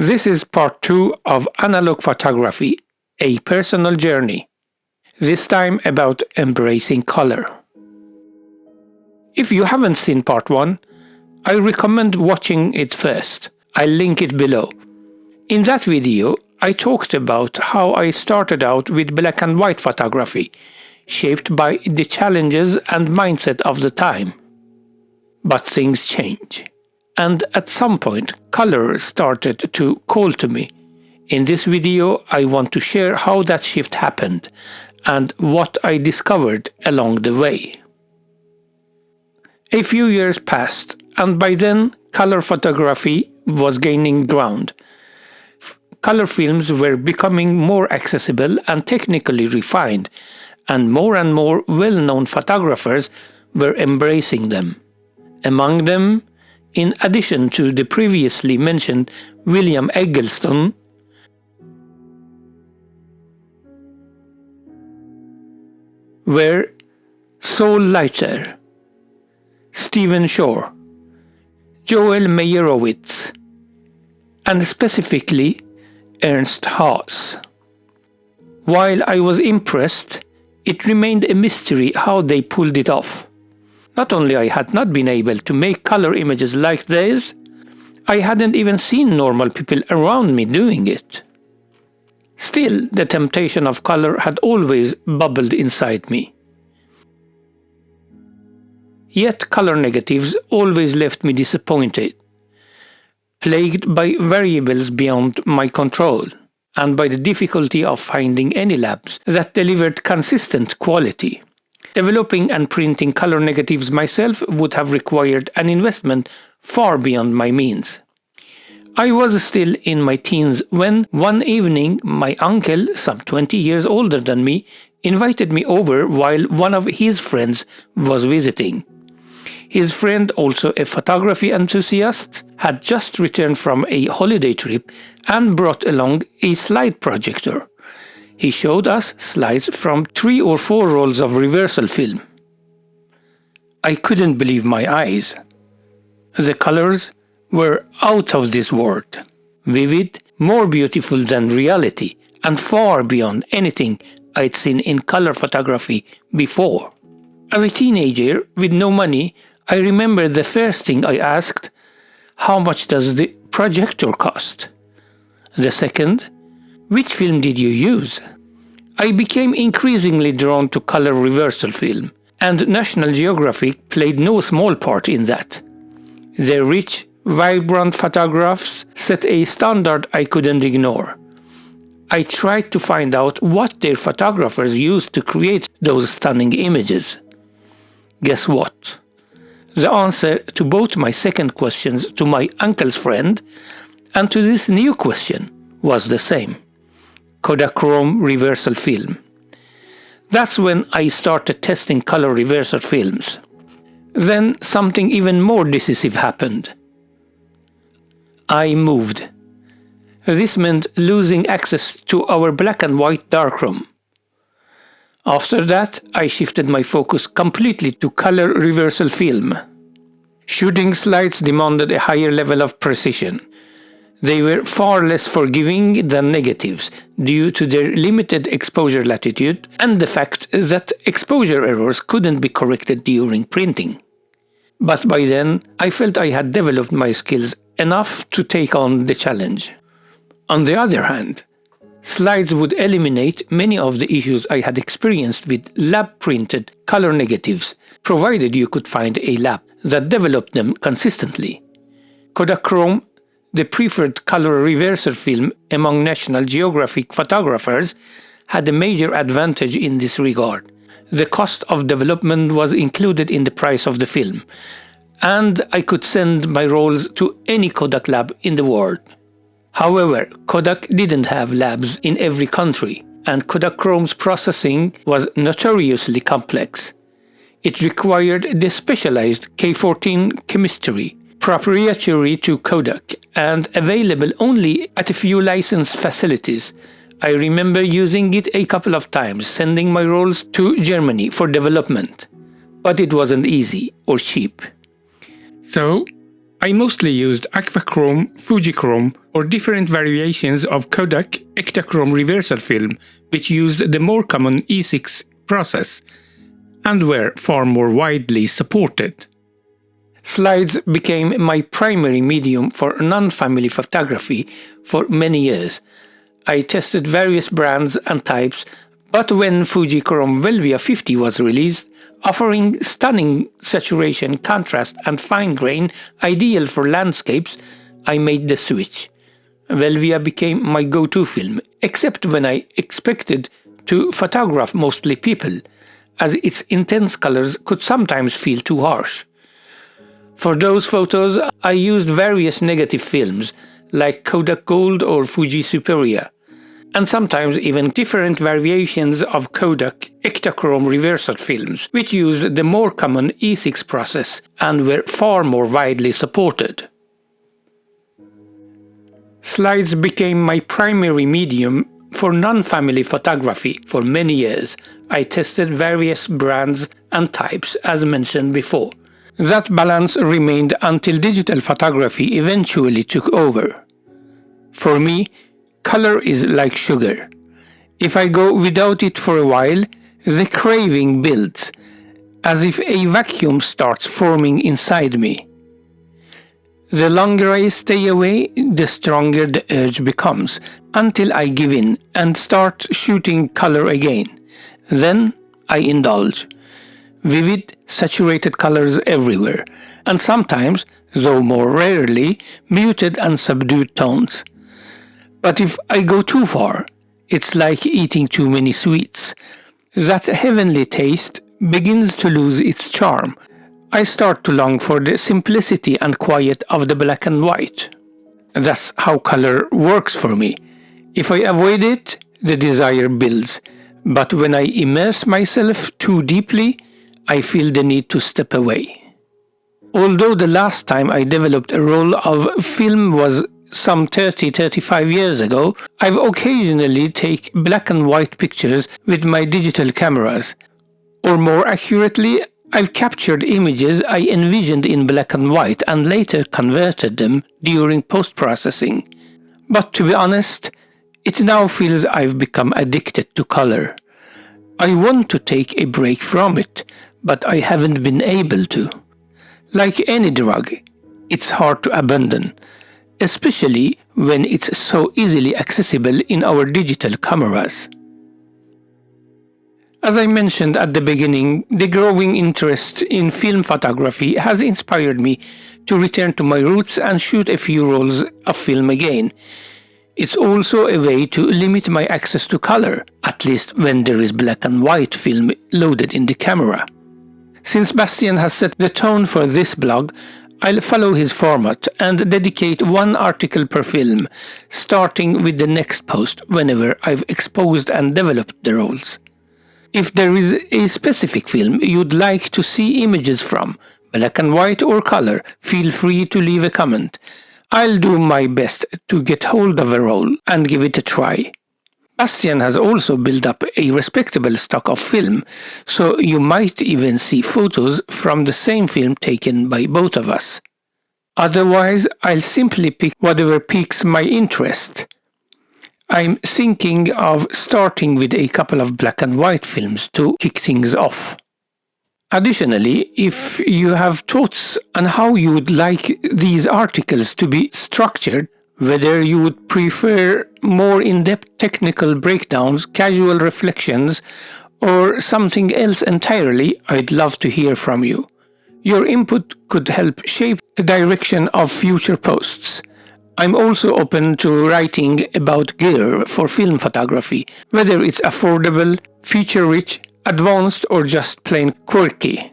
This is part 2 of Analogue Photography, a personal journey, this time about embracing color. If you haven't seen part 1, I recommend watching it first. I'll link it below. In that video, I talked about how I started out with black and white photography, shaped by the challenges and mindset of the time. But things change. And at some point, color started to call to me. In this video, I want to share how that shift happened and what I discovered along the way. A few years passed, and by then, color photography was gaining ground. Color films were becoming more accessible and technically refined, and more well-known photographers were embracing them. Among them, in addition to the previously mentioned William Eggleston, were Saul Leiter, Stephen Shore, Joel Meyerowitz, and specifically Ernst Haas. While I was impressed, it remained a mystery how they pulled it off. Not only I had not been able to make color images like theirs, I hadn't even seen normal people around me doing it. Still, the temptation of color had always bubbled inside me. Yet color negatives always left me disappointed, plagued by variables beyond my control, and by the difficulty of finding any labs that delivered consistent quality. Developing and printing color negatives myself would have required an investment far beyond my means. I was still in my teens when one evening my uncle, some 20 years older than me, invited me over while one of his friends was visiting. His friend, also a photography enthusiast, had just returned from a holiday trip and brought along a slide projector. He showed us slides from 3 or 4 rolls of reversal film. I couldn't believe my eyes. The colors were out of this world, vivid, more beautiful than reality, and far beyond anything I'd seen in color photography before. As a teenager with no money, I remember the first thing I asked, how much does the projector cost? The second, which film did you use? I became increasingly drawn to color reversal film, and National Geographic played no small part in that. Their rich, vibrant photographs set a standard I couldn't ignore. I tried to find out what their photographers used to create those stunning images. Guess what? The answer to both my second questions to my uncle's friend and to this new question was the same. Kodachrome reversal film. That's when I started testing color reversal films. Then something even more decisive happened. I moved. This meant losing access to our black and white darkroom. After that, I shifted my focus completely to color reversal film. Shooting slides demanded a higher level of precision. They were far less forgiving than negatives due to their limited exposure latitude and the fact that exposure errors couldn't be corrected during printing. But by then, I felt I had developed my skills enough to take on the challenge. On the other hand, slides would eliminate many of the issues I had experienced with lab-printed color negatives, provided you could find a lab that developed them consistently. Kodachrome, the preferred color reversal film among National Geographic photographers, had a major advantage in this regard. The cost of development was included in the price of the film, and I could send my rolls to any Kodak lab in the world. However, Kodak didn't have labs in every country, and Kodachrome's processing was notoriously complex. It required the specialized K14 chemistry, proprietary to Kodak, and available only at a few licensed facilities. I remember using it a couple of times, sending my rolls to Germany for development. But it wasn't easy or cheap. So, I mostly used Aquachrome, Fujichrome, or different variations of Kodak Ektachrome reversal film, which used the more common E6 process and were far more widely supported. Slides became my primary medium for non-family photography for many years. I tested various brands and types, but when Fujichrome Velvia 50 was released, offering stunning saturation, contrast and fine grain ideal for landscapes, I made the switch. Velvia became my go-to film, except when I expected to photograph mostly people, as its intense colors could sometimes feel too harsh. For those photos, I used various negative films, like Kodak Gold or Fuji Superia, and sometimes even different variations of Kodak Ektachrome reversal films, which used the more common E6 process and were far more widely supported. Slides became my primary medium for non-family photography for many years. I tested various brands and types as mentioned before. That balance remained until digital photography eventually took over. For me, color is like sugar. If I go without it for a while, the craving builds, as if a vacuum starts forming inside me. The longer I stay away, the stronger the urge becomes, until I give in and start shooting color again. Then I indulge. Vivid, saturated colors everywhere, and sometimes, though more rarely, muted and subdued tones. But if I go too far, it's like eating too many sweets. That heavenly taste begins to lose its charm. I start to long for the simplicity and quiet of the black and white. That's how color works for me. If I avoid it, the desire builds. But when I immerse myself too deeply, I feel the need to step away. Although the last time I developed a roll of film was some 30-35 years ago, I've occasionally taken black and white pictures with my digital cameras. Or more accurately, I've captured images I envisioned in black and white and later converted them during post-processing. But to be honest, it now feels I've become addicted to color. I want to take a break from it, but I haven't been able to. Like any drug, it's hard to abandon, especially when it's so easily accessible in our digital cameras. As I mentioned at the beginning, the growing interest in film photography has inspired me to return to my roots and shoot a few rolls of film again. It's also a way to limit my access to color, at least when there is black and white film loaded in the camera. Since Bastian has set the tone for this blog, I'll follow his format and dedicate one article per film, starting with the next post whenever I've exposed and developed the rolls. If there is a specific film you'd like to see images from, black and white or color, feel free to leave a comment. I'll do my best to get hold of a roll and give it a try. Bastian has also built up a respectable stock of film, so you might even see photos from the same film taken by both of us. Otherwise, I'll simply pick whatever piques my interest. I'm thinking of starting with a couple of black and white films to kick things off. Additionally, if you have thoughts on how you would like these articles to be structured, whether you would prefer more in-depth technical breakdowns, casual reflections, or something else entirely, I'd love to hear from you. Your input could help shape the direction of future posts. I'm also open to writing about gear for film photography, whether it's affordable, feature-rich, advanced, or just plain quirky.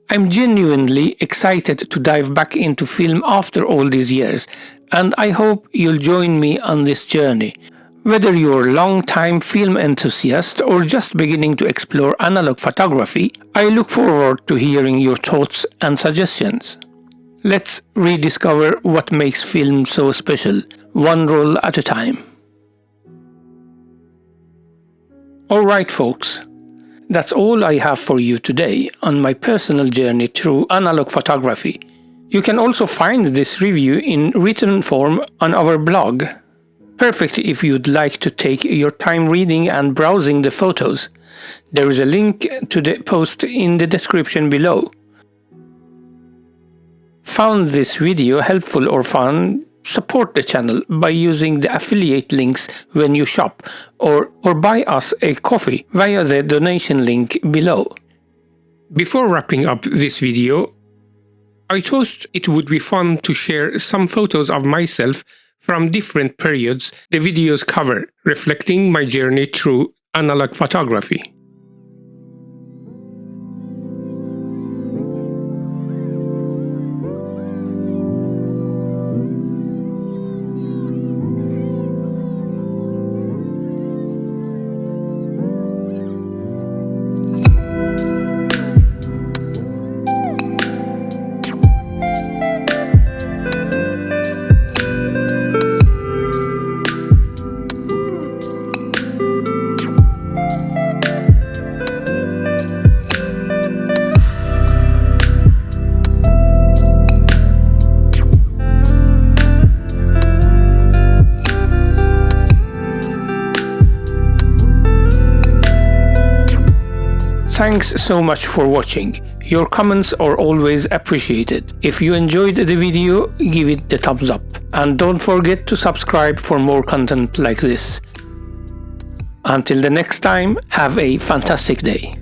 I'm genuinely excited to dive back into film after all these years, and I hope you'll join me on this journey. Whether you're a long-time film enthusiast or just beginning to explore analog photography, I look forward to hearing your thoughts and suggestions. Let's rediscover what makes film so special, one roll at a time. Alright folks, that's all I have for you today on my personal journey through analog photography. You can also find this review in written form on our blog. Perfect if you'd like to take your time reading and browsing the photos. There is a link to the post in the description below. Found this video helpful or fun? Support the channel by using the affiliate links when you shop or buy us a coffee via the donation link below. Before wrapping up this video, I thought it would be fun to share some photos of myself from different periods the videos cover, reflecting my journey through analog photography. Thanks so much for watching. Your comments are always appreciated. If you enjoyed the video, give it the thumbs up. And don't forget to subscribe for more content like this. Until the next time, have a fantastic day.